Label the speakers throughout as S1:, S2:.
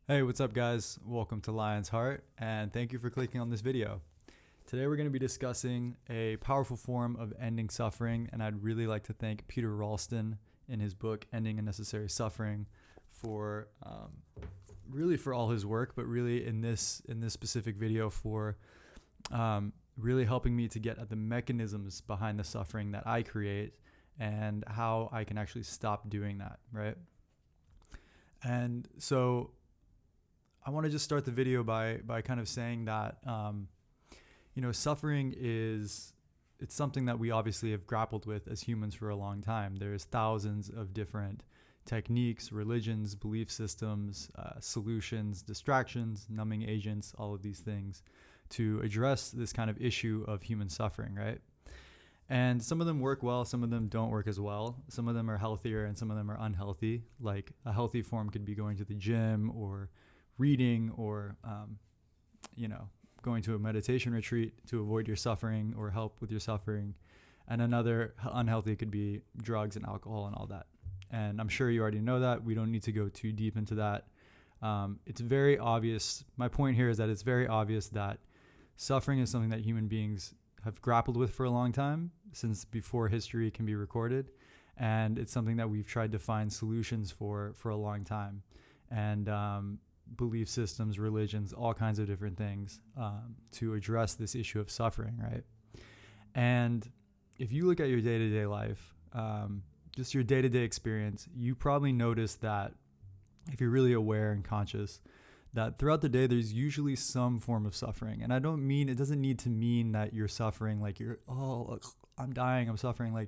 S1: Hey, what's up guys? Welcome to Lion's Heart and thank you for clicking on this video. Today we're going to be discussing a powerful form of ending suffering, and I'd really like to thank Peter Ralston in his book Ending Unnecessary Suffering for really for all his work, but really in this specific video for really helping me to get at the mechanisms behind the suffering that I create and how I can actually stop doing that, right? And so I want to just start the video by kind of saying that suffering it's something that we obviously have grappled with as humans for a long time. There's thousands of different techniques, religions, belief systems, solutions, distractions, numbing agents, all of these things to address this kind of issue of human suffering, right? And some of them work well, some of them don't work as well. Some of them are healthier and some of them are unhealthy. Like a healthy form could be going to the gym or reading or, going to a meditation retreat to avoid your suffering or help with your suffering. And another unhealthy could be drugs and alcohol and all that. And I'm sure you already know that. We don't need to go too deep into that. It's very obvious. My point here is that it's very obvious that suffering is something that human beings have grappled with for a long time, since before history can be recorded. And it's something that we've tried to find solutions for a long time. And belief systems, religions, all kinds of different things to address this issue of suffering, right? And if you look at your day-to-day life, just your day-to-day experience, you probably notice that if you're really aware and conscious, that throughout the day there's usually some form of suffering. And I don't mean, it doesn't need to mean that you're suffering like I'm dying, I'm suffering. Like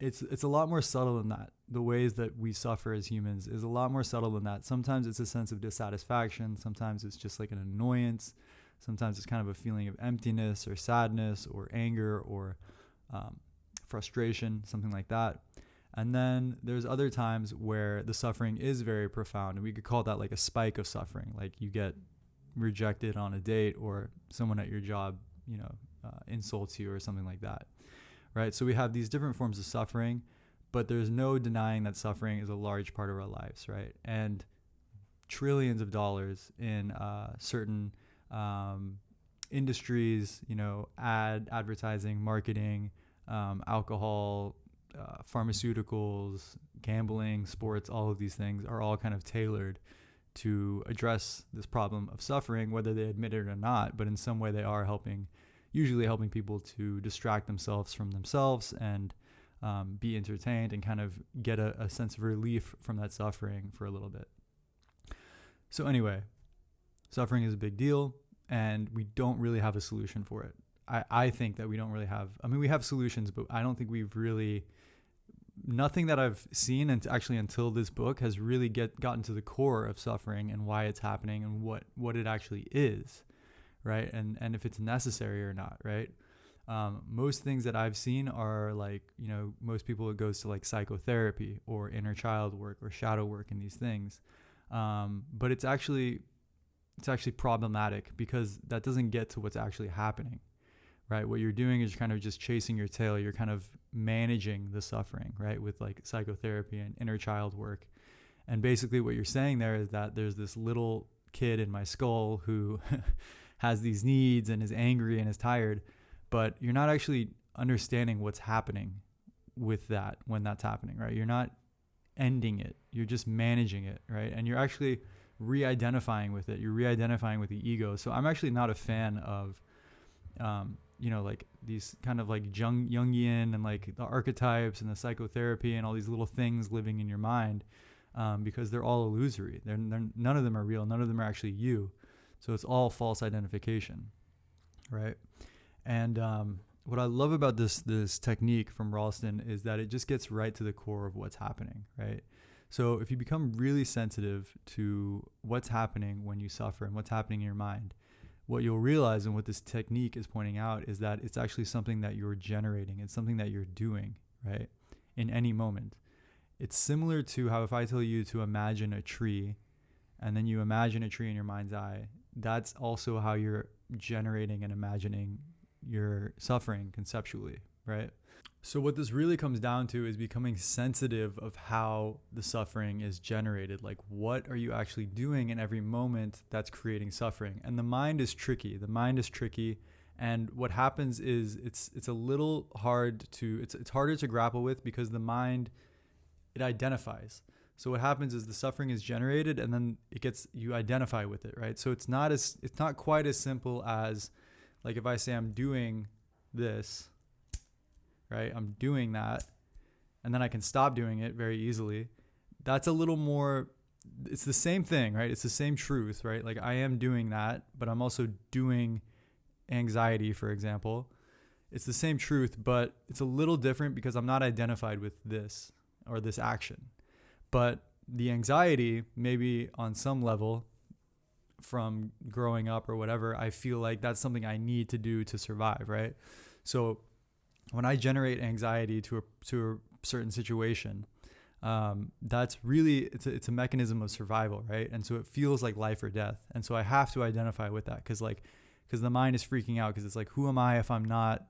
S1: it's a lot more subtle than that. The ways that we suffer as humans is a lot more subtle than that. Sometimes it's a sense of dissatisfaction. Sometimes it's just like an annoyance. Sometimes it's kind of a feeling of emptiness or sadness or anger or frustration, something like that. And then there's other times where the suffering is very profound, and we could call that like a spike of suffering. Like you get rejected on a date, or someone at your job, insults you or something like that. Right? So we have these different forms of suffering, but there's no denying that suffering is a large part of our lives, right? And trillions of dollars in certain industries, advertising, marketing, alcohol, pharmaceuticals, gambling, sports, all of these things are all kind of tailored to address this problem of suffering, whether they admit it or not, but in some way they are usually helping people to distract themselves from themselves and be entertained and kind of get a sense of relief from that suffering for a little bit. So anyway, suffering is a big deal, and we don't really have a solution for it. I think that we don't really have, we have solutions, but I don't think we've really, nothing that I've seen, and actually until this book, has really gotten to the core of suffering and why it's happening and what it actually is, right? And if it's necessary or not, right? Most things that I've seen are like, most people, it goes to like psychotherapy or inner child work or shadow work and these things. But it's actually problematic because that doesn't get to what's actually happening, right? What you're doing is kind of just chasing your tail. You're kind of managing the suffering, right? With like psychotherapy and inner child work. And basically what you're saying there is that there's this little kid in my skull who has these needs and is angry and is tired, but you're not actually understanding what's happening with that when that's happening, right? You're not ending it. You're just managing it, right? And you're actually re-identifying with it. You're re-identifying with the ego. So I'm actually not a fan of, like these kind of like Jungian and like the archetypes and the psychotherapy and all these little things living in your mind, because they're all illusory. They're none of them are real. None of them are actually you. So it's all false identification, right? And what I love about this technique from Ralston is that it just gets right to the core of what's happening, right? So if you become really sensitive to what's happening when you suffer and what's happening in your mind, what you'll realize, and what this technique is pointing out, is that it's actually something that you're generating. It's something that you're doing, right? In any moment. It's similar to how if I tell you to imagine a tree, and then you imagine a tree in your mind's eye, that's also how you're generating and imagining your suffering conceptually, right? So what this really comes down to is becoming sensitive of how the suffering is generated. Like, what are you actually doing in every moment that's creating suffering? And the mind is tricky. And what happens is it's a little hard to, it's harder to grapple with, because the mind, it identifies. So what happens is the suffering is generated, and then you identify with it, right? So it's not quite as simple as, like, if I say I'm doing this, right? I'm doing that, and then I can stop doing it very easily. That's a little more, it's the same thing, right? It's the same truth, right? Like, I am doing that, but I'm also doing anxiety, for example. It's the same truth, but it's a little different because I'm not identified with this or this action. But the anxiety, maybe on some level from growing up or whatever, I feel like that's something I need to do to survive, right? So when I generate anxiety to a certain situation, that's really, it's a mechanism of survival, right? And so it feels like life or death. And so I have to identify with that, because the mind is freaking out, because it's like, who am I if I'm not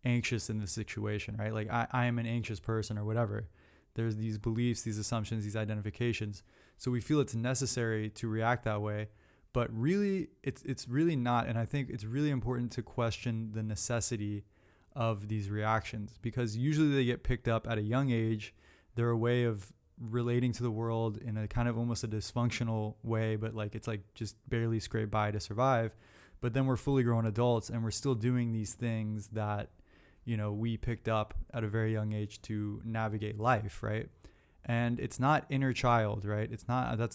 S1: anxious in this situation, right? Like, I am an anxious person or whatever. There's these beliefs, these assumptions, these identifications. So we feel it's necessary to react that way, but really it's really not. And I think it's really important to question the necessity of these reactions, because usually they get picked up at a young age. They're a way of relating to the world in a kind of almost a dysfunctional way, but like, it's like just barely scrape by to survive. But then we're fully grown adults, and we're still doing these things that, we picked up at a very young age to navigate life, right? And it's not inner child, right? That's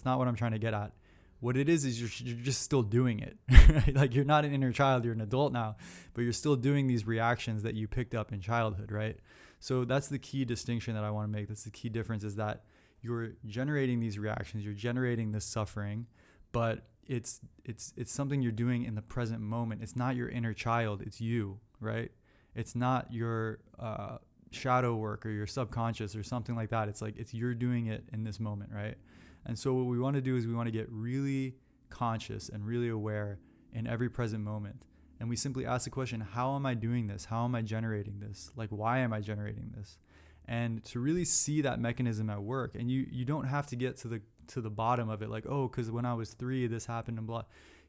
S1: not what I'm trying to get at. What it is you're just still doing it, right? Like, you're not an inner child, you're an adult now, but you're still doing these reactions that you picked up in childhood, right? So that's the key distinction that I want to make. That's the key difference, is that you're generating these reactions, you're generating this suffering, but it's something you're doing in the present moment. It's not your inner child, it's you, right? It's not your shadow work or your subconscious or something like that. It's like, you're doing it in this moment, right? And so what we want to do is we want to get really conscious and really aware in every present moment. And we simply ask the question, how am I doing this? How am I generating this? Like, why am I generating this? And to really see that mechanism at work. And you don't have to get to the bottom of it, like, oh, because when I was 3, this happened and blah.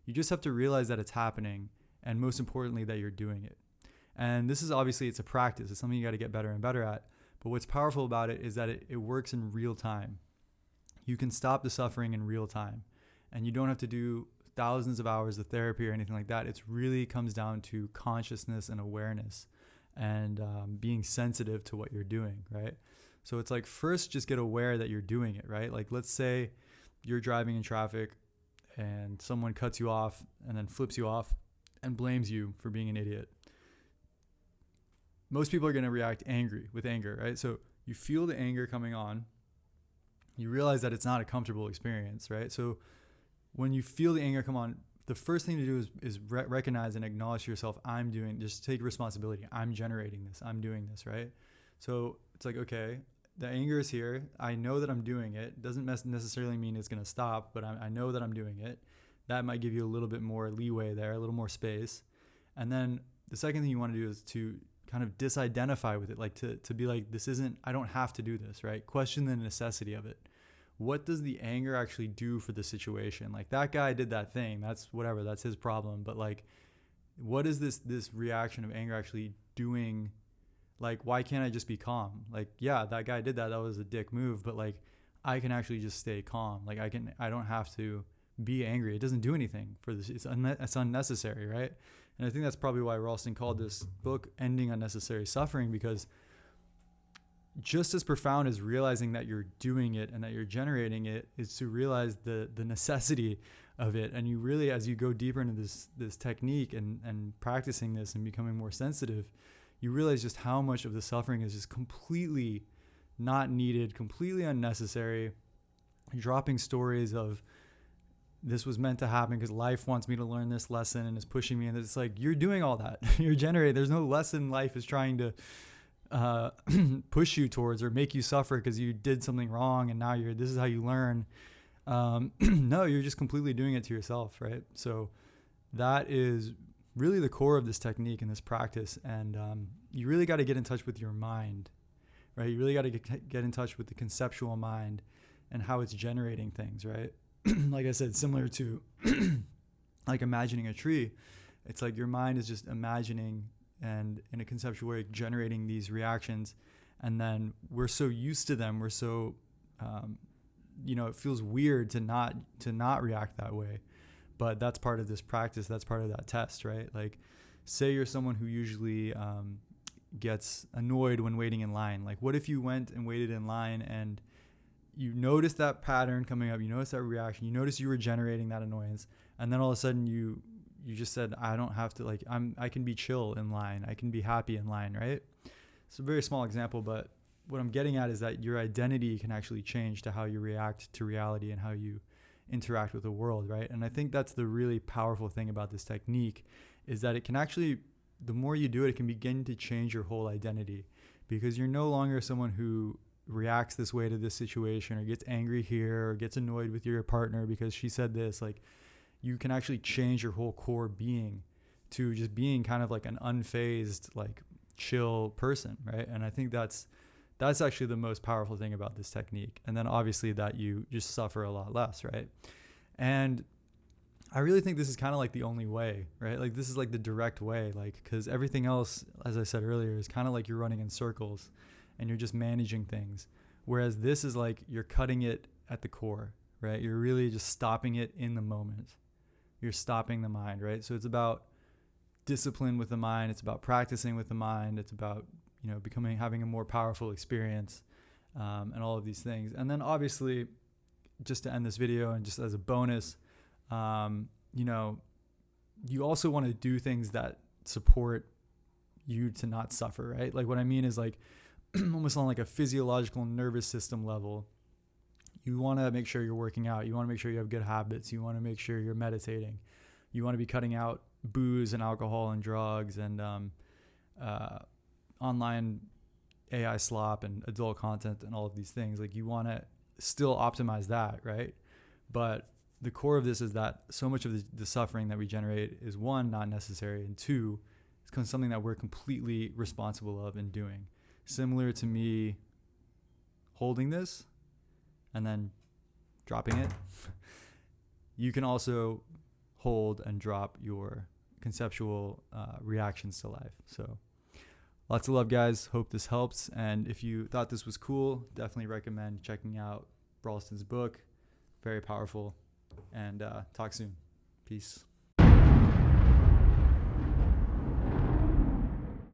S1: You just have to realize that it's happening, and most importantly, that you're doing it. And this is obviously, it's a practice. It's something you got to get better and better at. But what's powerful about it is that it works in real time. You can stop the suffering in real time, and you don't have to do thousands of hours of therapy or anything like that. It really comes down to consciousness and awareness, and being sensitive to what you're doing, right? So it's like, first, just get aware that you're doing it, right? Like, let's say you're driving in traffic and someone cuts you off and then flips you off and blames you for being an idiot. Most people are going to react with anger, right? So you feel the anger coming on. You realize that it's not a comfortable experience, right? So when you feel the anger come on, the first thing to do is recognize and acknowledge to yourself, just take responsibility. I'm generating this. I'm doing this, right? So it's like, okay, the anger is here. I know that I'm doing it. Doesn't necessarily mean it's going to stop, but I know that I'm doing it. That might give you a little bit more leeway there, a little more space. And then the second thing you want to do is to kind of disidentify with it, like to be like, I don't have to do this, right? Question the necessity of it. What does the anger actually do for the situation? Like, that guy did that thing. That's whatever. That's his problem. But like, what is this reaction of anger actually doing? Like, why can't I just be calm? Like, yeah, that guy did that. That was a dick move. But like, I can actually just stay calm. Like, I don't have to be angry. It doesn't do anything for this. It's unnecessary, right? And I think that's probably why Ralston called this book Ending Unnecessary Suffering, because just as profound as realizing that you're doing it and that you're generating it is to realize the necessity of it. And you really, as you go deeper into this technique and practicing this and becoming more sensitive, you realize just how much of the suffering is just completely not needed, completely unnecessary. Dropping stories of, this was meant to happen because life wants me to learn this lesson and is pushing me. And it's like, you're doing all that. You're generating. There's no lesson life is trying to push you towards or make you suffer because you did something wrong and now this is how you learn. No, you're just completely doing it to yourself, right? So that is really the core of this technique and this practice. And you really got to get in touch with your mind, right? You really got to get in touch with the conceptual mind and how it's generating things, right? Like I said, similar to like imagining a tree. It's like your mind is just imagining and in a conceptual way generating these reactions. And then we're so used to them. We're so, it feels weird to not react that way. But that's part of this practice. That's part of that test, right? Like, say you're someone who usually gets annoyed when waiting in line. Like, what if you went and waited in line and you noticed that pattern coming up, you noticed that reaction, you noticed you were generating that annoyance, and then all of a sudden you just said, I don't have to, I can be chill in line. I can be happy in line, right? It's a very small example, but what I'm getting at is that your identity can actually change to how you react to reality and how you interact with the world, right? And I think that's the really powerful thing about this technique, is that it can actually, the more you do it, it can begin to change your whole identity, because you're no longer someone who reacts this way to this situation or gets angry here or gets annoyed with your partner because she said this. Like, you can actually change your whole core being to just being kind of like an unfazed, like chill person, right? And I think that's actually the most powerful thing about this technique. And then obviously that you just suffer a lot less, right? And I really think this is kind of like the only way, right? Like, this is like the direct way, like, because everything else, as I said earlier, is kind of like you're running in circles and you're just managing things. Whereas this is like you're cutting it at the core, right? You're really just stopping it in the moment. You're stopping the mind, right? So it's about discipline with the mind. It's about practicing with the mind. It's about, having a more powerful experience, and all of these things. And then obviously, just to end this video and just as a bonus, you also want to do things that support you to not suffer, right? Like, what I mean is, like, almost on like a physiological nervous system level, you want to make sure you're working out. You want to make sure you have good habits. You want to make sure you're meditating. You want to be cutting out booze and alcohol and drugs and online AI slop and adult content and all of these things. Like, you want to still optimize that, right? But the core of this is that so much of the suffering that we generate is, one, not necessary, and two, it's something that we're completely responsible of in doing. Similar to me holding this and then dropping it, you can also hold and drop your conceptual reactions to life. So lots of love, guys. Hope this helps. And if you thought this was cool, definitely recommend checking out Ralston's book. Very powerful. And talk soon. Peace.